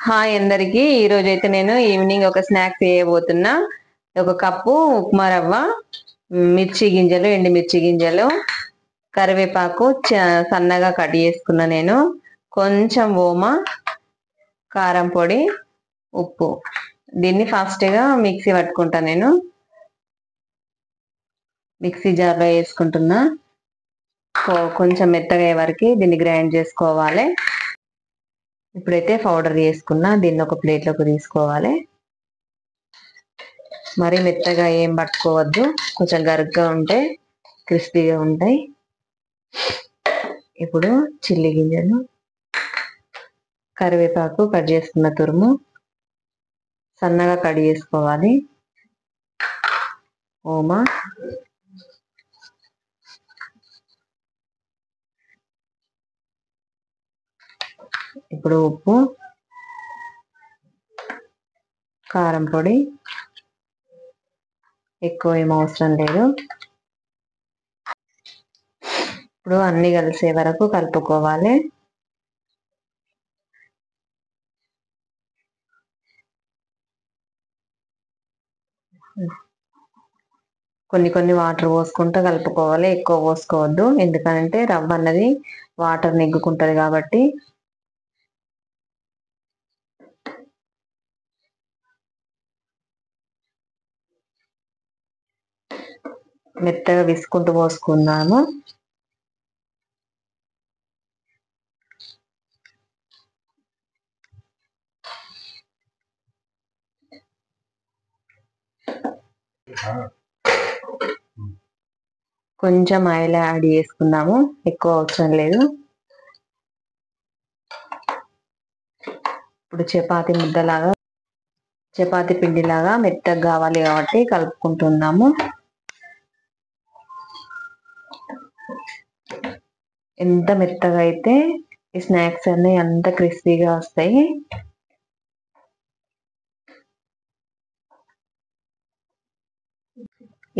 Hi అందరికి ఈ రోజు అయితే నేను ఈవినింగ్ ఒక స్నాక్స్ చేయబోతున్నా. ఒక కప్పు ఉప్మా రవ్వ, మిర్చి గింజలు, ఎండు మిర్చి గింజలు, కరివేపాకు సన్నగా కట్ చేసుకున్నా. నేను కొంచెం ఓమ, కారం పొడి, ఉప్పు. దీన్ని ఫాస్ట్ గా మిక్సీ పట్టుకుంటా. నేను మిక్సీ జార్లో వేసుకుంటున్నా. కొంచెం మెత్తగా అయ్యే వరకు దీన్ని గ్రైండ్ చేసుకోవాలి. ఇప్పుడైతే పౌడర్ చేసుకున్నా. దీన్ని ఒక ప్లేట్లోకి తీసుకోవాలి. మరి మెత్తగా ఏం పట్టుకోవద్దు, కొంచెం గరుగ్గా ఉంటే క్రిస్పీగా ఉంటాయి. ఇప్పుడు చిల్లి గింజలు, కరివేపాకు కట్ చేసుకున్న తురుము సన్నగా కట్ చేసుకోవాలి. ఓమా, ఇప్పుడు ఉప్పు, కారం పొడి ఎక్కువ ఏం అవసరం లేదు. ఇప్పుడు అన్ని కలిసే వరకు కలుపుకోవాలి. కొన్ని కొన్ని వాటర్ పోసుకుంటూ కలుపుకోవాలి, ఎక్కువ పోసుకోవద్దు. ఎందుకంటే రవ్వ అన్నది వాటర్ నెగ్గుకుంటది కాబట్టి. మెత్తగా విసుకుంటూ పోసుకున్నాము. కొంచెం ఆయిల్ యాడ్ చేసుకున్నాము, ఎక్కువ అవసరం లేదు. ఇప్పుడు చపాతి పిండిలాగా మెత్తగా కావాలి కాబట్టి కలుపుకుంటున్నాము. ఎంత మెత్తగా అయితే ఈ స్నాక్స్ అన్ని అంత క్రిస్పీగా వస్తాయి.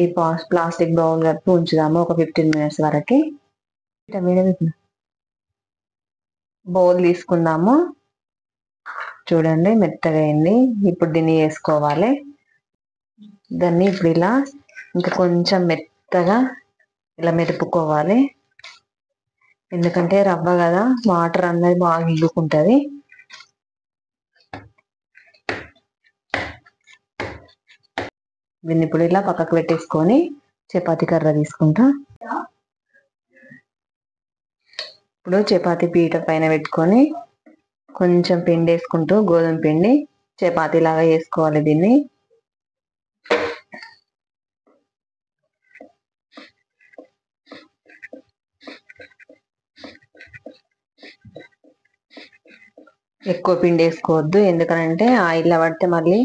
ఈ ప్లాస్టిక్ బౌల్ కప్పి ఉంచుదాము ఒక 15 minutes వరకు. బౌల్ తీసుకుందాము. చూడండి మెత్తగా అయింది. ఇప్పుడు దీన్ని వేసుకోవాలి. దాన్ని ఇప్పుడు ఇలా ఇంకా కొంచెం మెత్తగా ఇలా మెదుపుకోవాలి. ఎందుకంటే రవ్వ కదా, వాటర్ అన్నది బాగా ఇల్లుకుంటది. దీన్ని ఇప్పుడు ఇలా పక్కకు పెట్టేసుకొని చపాతీ కర్ర తీసుకుంటా. ఇప్పుడు చపాతీ పీట పైన పెట్టుకొని కొంచెం పిండి వేసుకుంటూ, గోధుమ పిండి చపాతీ లాగా వేసుకోవాలి. దీన్ని ఎక్కువ పిండి వేసుకోవద్దు, ఎందుకంటే ఆయిల్ పడితే మళ్ళీ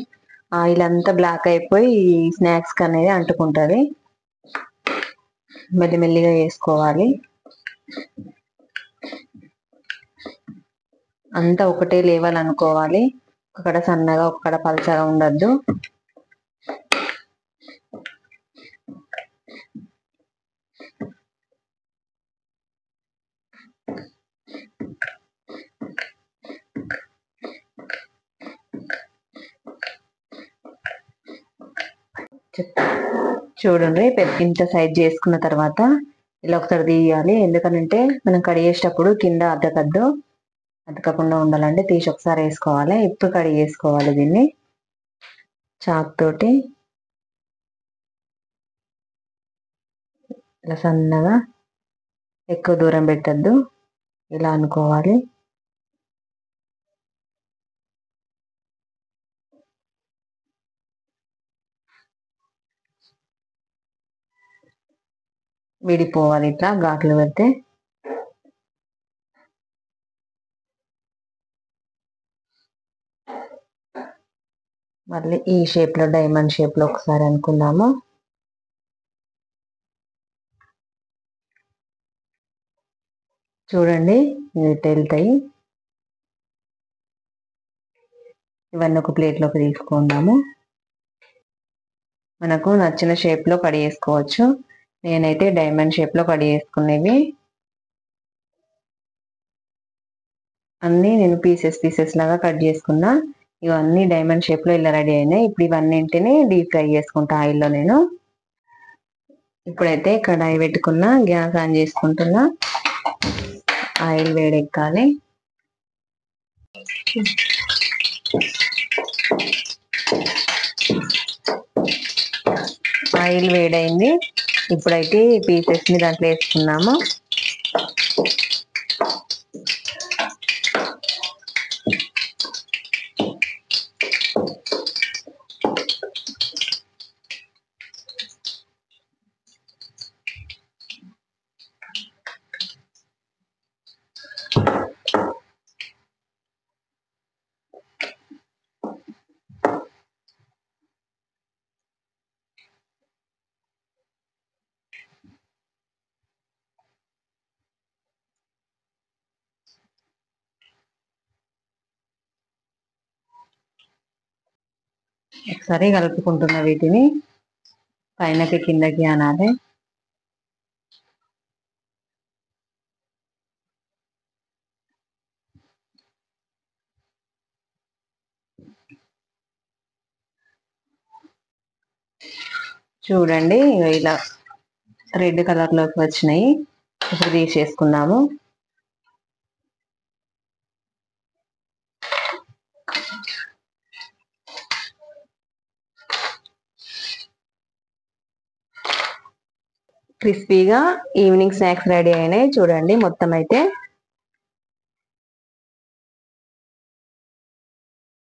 ఆయిల్ అంతా బ్లాక్ అయిపోయి స్నాక్స్ అనేది అంటుకుంటుంది. మెల్లిమెల్లిగా వేసుకోవాలి. అంతా ఒకటే లేవల్ అనుకోవాలి. ఒకక్కడ సన్నగా ఒకక్కడ పలచగా ఉండద్దు. చూడండి, ఇంత సైజ్ చేసుకున్న తర్వాత ఇలా ఒకసారి తీయాలి. ఎందుకనంటే మనం కడిగేసేటప్పుడు కింద అతకకుండా ఉండాలంటే తీసి ఒకసారి వేసుకోవాలి. ఇప్పుడు కడిగేసుకోవాలి. దీన్ని చాక్ తోటి ఇలా సన్నగా, ఎక్కువ దూరం పెట్టద్దు, ఇలా అనుకోవాలి. విడిపోవాలి ఇట్లా ఘాట్లు పెడితే. మళ్ళీ ఈ షేప్ లో, డైమండ్ షేప్ లో ఒకసారి అనుకుందాము. చూడండి ఇటు వెళ్తాయి. ఇవన్నీ ఒక ప్లేట్లోకి తీసుకుందాము. మనకు నచ్చిన షేప్ లో కట్ చేసుకోవచ్చు. నేనైతే డైమండ్ షేప్ లో కట్ చేసుకునేవి. అన్ని నేను పీసెస్ లాగా కట్ చేసుకున్నా. ఇవన్నీ డైమండ్ షేప్ లో ఇలా రెడీ అయినాయి. ఇప్పుడు ఇవన్నింటిని డీప్ ఫ్రై చేసుకుంటా ఆయిల్లో నేను. ఇప్పుడైతే కడాయి పెట్టుకున్నా, గ్యాస్ ఆన్ చేసుకుంటున్నా. ఆయిల్ వేడెక్కాలి. ఆయిల్ వేడైంది. ఇప్పుడైతే పీసెస్ ని దాంట్లో వేసుకున్నాము. ఒకసారి కలుపుకుంటున్న వీటిని పైనకి కిందకి అనాలి. చూడండి ఇలా రెడ్ కలర్ లోకి వచ్చినాయి. ఇప్పుడు తీసేసుకుందాము. క్రిస్పీగా ఈవినింగ్ స్నాక్స్ రెడీ అయినాయి. చూడండి మొత్తం అయితే